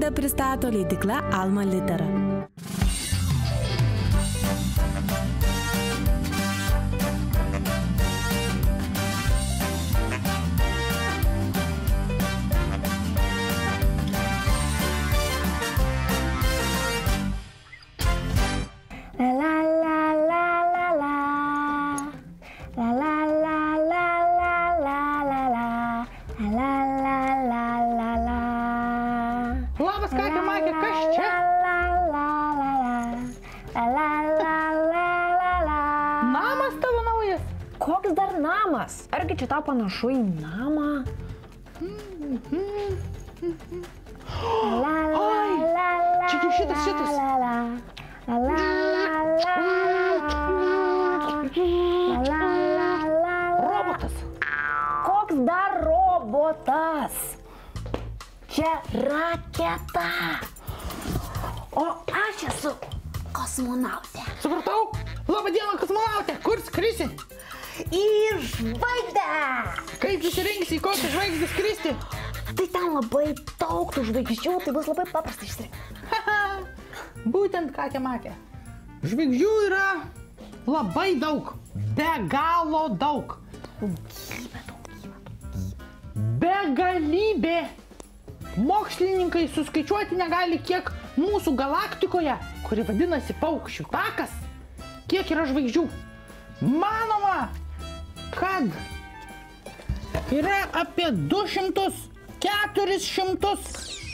tekstą pristato leidykla Alma Litera. Labas, Katė Makė, kas čia? Namas tavo naujas? Koks dar namas? Argi čia tau panašu į namą? Oi, čia tik šitas. Robotas. Koks dar robotas? Čia raketa. O aš esu kosmonautė. Supratau? Labą dieną, kosmonautė. Kur skrisi? Į žvaigždę. Kaip susirinksi, į kokią žvaigždę skristi? Tai ten labai daug tų žvaigždžių, tai bus labai paprasta išsirinkti. Būtent, Katė Makė. Žvaigždžių yra labai daug. Be galo daug. Begalybė. Mokslininkai suskaičiuoti negali, kiek mūsų galaktikoje, kuri vadinasi Paukščių takas, kiek yra žvaigždžių. Manoma, kad yra apie 200-400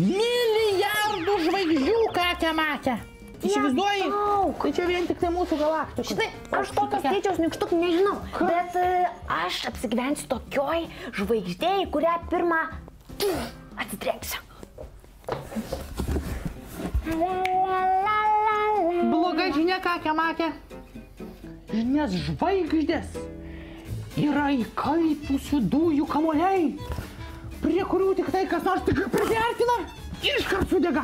milijardų žvaigždžių, Katė Makė. Įsivaizduoji? Tai čia vien tik tai mūsų galaktikos. Štai, aš tokio skaičiaus nykštukų nežinau, bet aš apsigyvensiu tokioj žvaigždėj, kurią pirmą atsitrenksiu. Bloga žinia, Katė Makė. Nes žvaigždės yra įkaipusių dujų kamuoliai, prie kurių tik tai kas nors tik priartina, iškart sudega.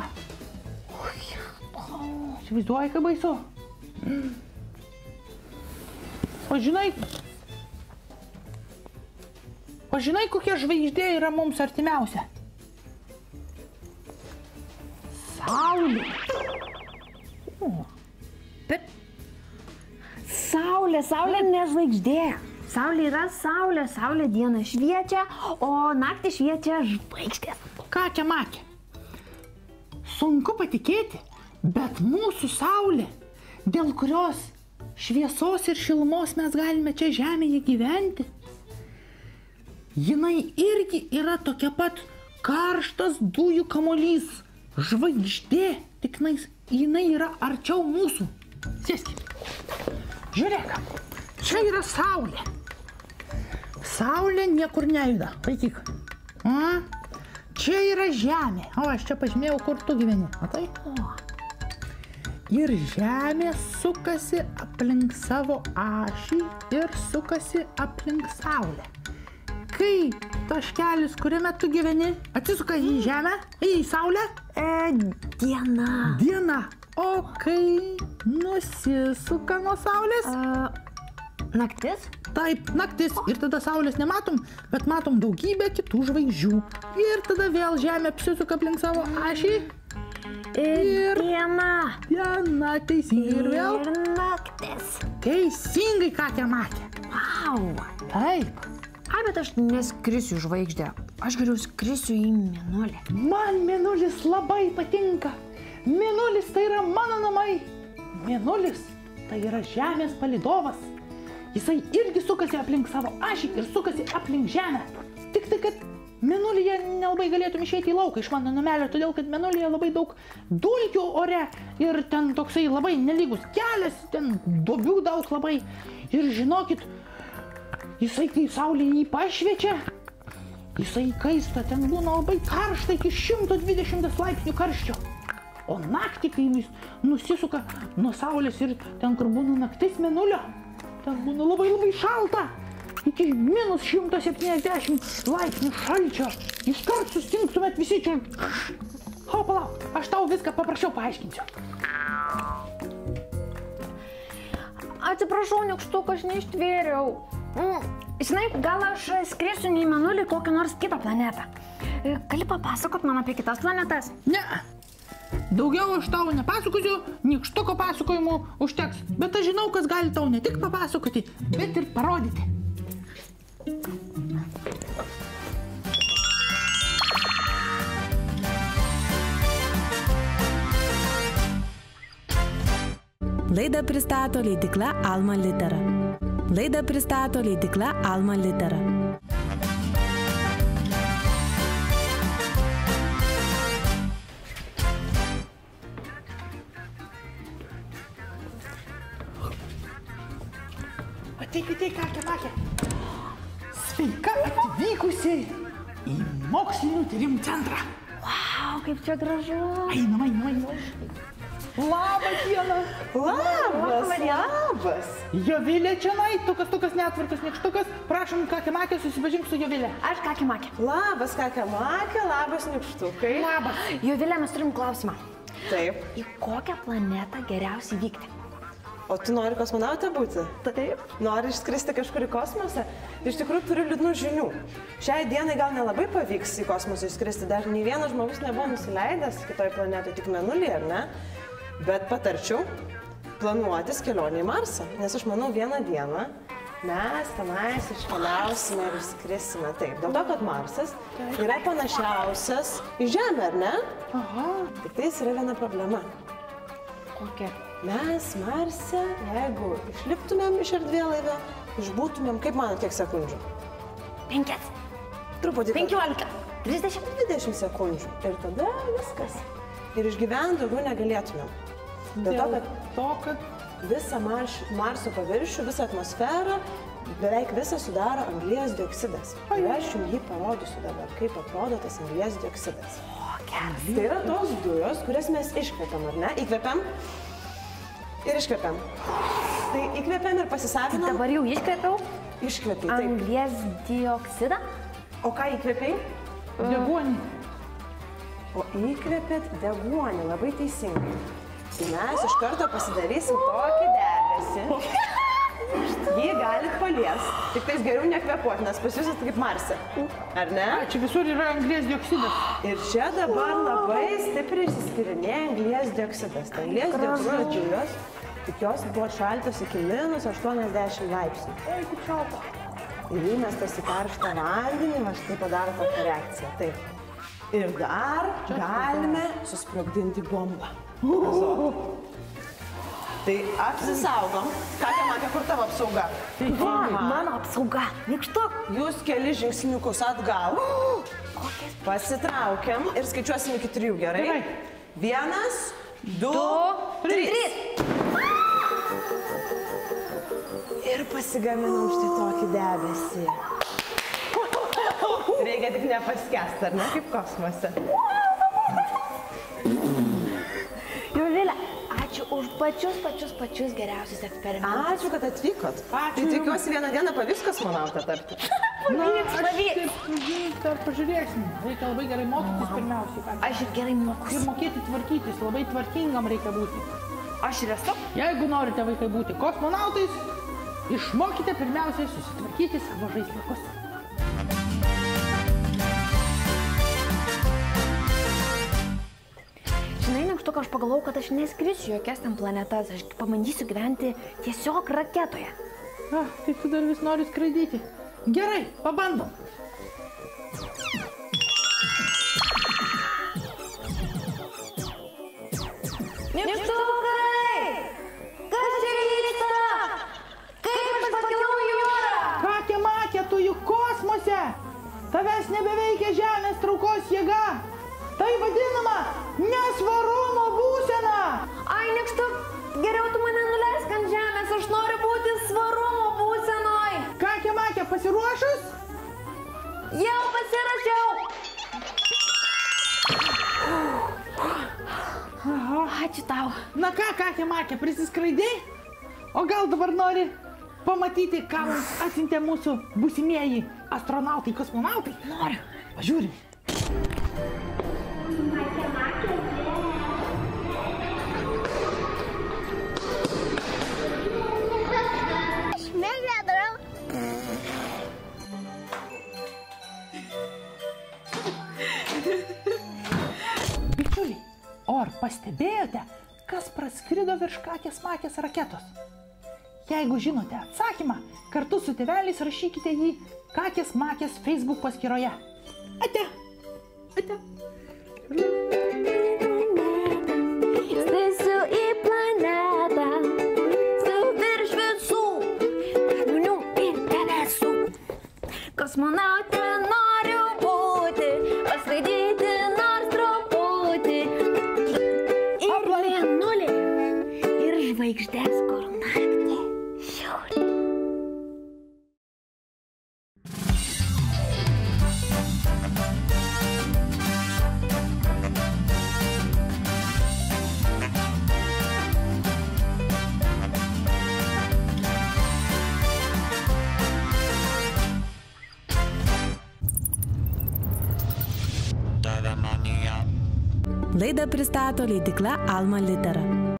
Įsivaizduoji, kaip baisu. O žinai, kokia žvaigždė yra mums artimiausia? Saulė. Bet Saulė ne žvaigždė. Saulė yra saulė, saulė dieną šviečia, o naktį šviečia žvaigždės. Katė Makė, sunku patikėti, bet mūsų saulė, dėl kurios šviesos ir šilumos mes galime čia žemėje gyventi, jinai irgi yra tokia pat karštas dujų kamuolys, žvaigždė, tik jinai yra arčiau mūsų. Sėskime. Žiūrėk, čia yra saulė. Saulė niekur nejuda. Vaikyk. Čia yra žemė. O, aš čia pažymėjau, kur tu gyveni. Matai? Ir žemė sukasi aplink savo ašį ir sukasi aplink saulę. Kai taškelis, kuriame tu gyveni, atsisuka į žemę, į saulę? Diena. Diena. O kai nusisuka nuo saulės? Naktis? Taip, naktis. Ir tada saulės nematom, bet matom daugybę kitų žvaigždžių. Ir tada vėl žemė apsisuka aplink savo ašį. Ir diena. Diena, teisingai. Ir vėl? Ir naktis. Teisingai, Katė Makė. Vau. Taip. Ai, bet aš neskrisiu į žvaigždę. Aš geriau skrisiu į mėnulį. Man mėnulis labai patinka. Mėnulis tai yra mano namai. Mėnulis tai yra žemės palydovas. Jisai irgi sukasi aplink savo ašį ir sukasi aplink žemę. Tik tai, kad mėnulyje nelabai galėtum išeiti į lauką iš mano namelio, todėl kad mėnulyje labai daug dulkių ore ir ten toksai labai nelygus kelias, ten duobių daug labai. Ir žinokit, jisai, kai saulė jį pašviečia, jisai kaista, ten būna labai karšta iki 120 laipsnių karščio. O naktį, kai jis nusisuka nuo saulės ir ten, kur būna naktis mėnulio, ten būna labai labai šalta, iki minus 170 laipsnių šalčio. Iškart sustingtumėt visi čia. O, palauk, aš tau viską paprašiau paaiškinsiu. Atsiprašau, nykštuk, aš neištvėriau. Žinai, gal aš skrisiu ne į mėnulį, kokią nors kitą planetą. Gali papasakot man apie kitas planetas? Ne. Daugiau aš tau nepasakosiu, nykštuko pasakojimų užteks. Bet aš žinau, kas gali tau ne tik papasakoti, bet ir parodyti. Laidą pristato leidykla Alma Litera. Laidą pristato leidykla Alma Litera. Ateik, Kakė. Sveika atvykusi į mokslinių tyrimų centrą. Vau, kaip čia gražu. Einam. Labą dieną. Labas. Jovilė čionai, tukas netvarkas, nykštukas. Prašom, Kakė, susipažink su Jovilė. Aš Kakė. Labas, Kakė, labas, nykštukai. Labas. Jovilė, mes turim klausimą. Taip. Į kokią planetą geriausiai vykti? O tu nori kosmonautė būti? Taip. Nori išskristi kažkur į kosmosą? Iš tikrųjų turiu liūdnų žinių. Šiai dienai gal nelabai pavyks į kosmosą išskristi, dar nei vienas žmogus nebuvo nusileidęs kitoj planetoje, tik Mėnulyje, ar ne? Bet patarčiau planuotis kelionę į Marsą, nes aš manau vieną dieną mes tenais iškeliausime ir išskrisime. Taip, dėl to, kad Marsas yra panašiausias į Žemę, ar ne? Aha. Tik tai yra viena problema. Kokia? Mes Marse, jeigu išliptumėm iš erdvėlaivio, išbūtumėm, kaip manot, kiek sekundžių? 5. Truputį. 15. 30. 20 sekundžių. Ir tada viskas. Ir išgyventi daugiau negalėtumėm. Dėl to, kad visą Marso paviršių, visą atmosferą, beveik visą sudaro anglies dioksidas. Ir aš jums jį parodysiu dabar, kaip atrodo tas anglies dioksidas. O, geras. Tai yra tos dujos, kurias mes iškvepiam, ar ne? Įkvepiam ir iškvepiam. Tai įkvepiam ir pasisavinam. Dabar jau iškvėpiau Iškvepiai, taip. anglies dioksidą. O ką įkvepiai? Deguonį. O įkvėpėt deguonį, labai teisingai. Tai mes iš karto pasidarysim tokį debesį. Jį galit palies. Tik tais geriau nekvepuoti, nes pas jūs kaip Marse. Ar ne? Čia visur yra anglies dioksidas. Ir čia dabar labai stipriai išsiskirinėja anglies dioksidas. Tai anglies dioksido dujos, tik jos buvo šaltos iki -80 laipsnių. Oi, kaip šalta. Ir įmestas į karštą vandenį, va štai padaro tokią reakciją. Taip. Ir dar galime susprogdinti bombą. Tai apsisaugom. Kakė, kur tavo apsauga? Va, mano apsauga. Nykštuk. Jūs keli žingsniukus atgal. Pasitraukiam ir skaičiuosim iki 3, gerai? Gerai. 1, 2, 3. Ir pasigaminam štai tokį debesį. Reikia tik nepaskęsti, ar ne, kaip kosmose. Jovilė, ačiū už pačius geriausius eksperimentus. Ačiū, kad atvykot. Tai tikiuosi vieną dieną pavyks kosmonautą tapti. Pavyks. Dar pažiūrėsim. Reikia labai gerai mokytis pirmiausiai. Aš ir gerai mokusi. Ir mokėti tvarkytis. Labai tvarkingam reikia būti. Aš ir esu. Jeigu norite vaikai būti kosmonautais, išmokite pirmiausiai susitvarkyti savo žaisliukus. Žinai, Nykštuk, aš pagalvojau, kad aš neskrisiu jokias ten planetas. Aš pabandysiu gyventi tiesiog raketoje. Tai tu dar vis nori skraidyti. Gerai, pabandom. Nykštukai! Kas čia vyksta? Kaip aš pakilau į orą? Kakė, tu juk kosmose. Tavęs nebeveikia Žemės traukos jėga. Tai vadinama nesvarumo būsena. Ai, Nykštuk, geriau tu mane nuleisk ant žemės, aš noriu būti svarumo būsenoj. Kakė, pasiruošus? Jau pasirašiau. Ačiū tau. Na ką, Kakė, prisiskraidai? O gal dabar nori pamatyti, ką mums atsiuntė mūsų būsimieji astronautai, kosmonautai? Noriu. Pažiūrim. O ar pastebėjote, kas praskrido virš Kakės Makės raketos? Jeigu žinote atsakymą, kartu su tėveliais rašykite jį Kakės Makės Facebook paskyroje. Ate! Ate! Skrisiu į planetą, su virš visų žmonių ir debesų. Kosmonautė noriu būti, paskraidyti nors truputį. Ir mėnulį, ir žvaigždės, kur naktį žiūri. Laidą pristato leidykla Alma Litera.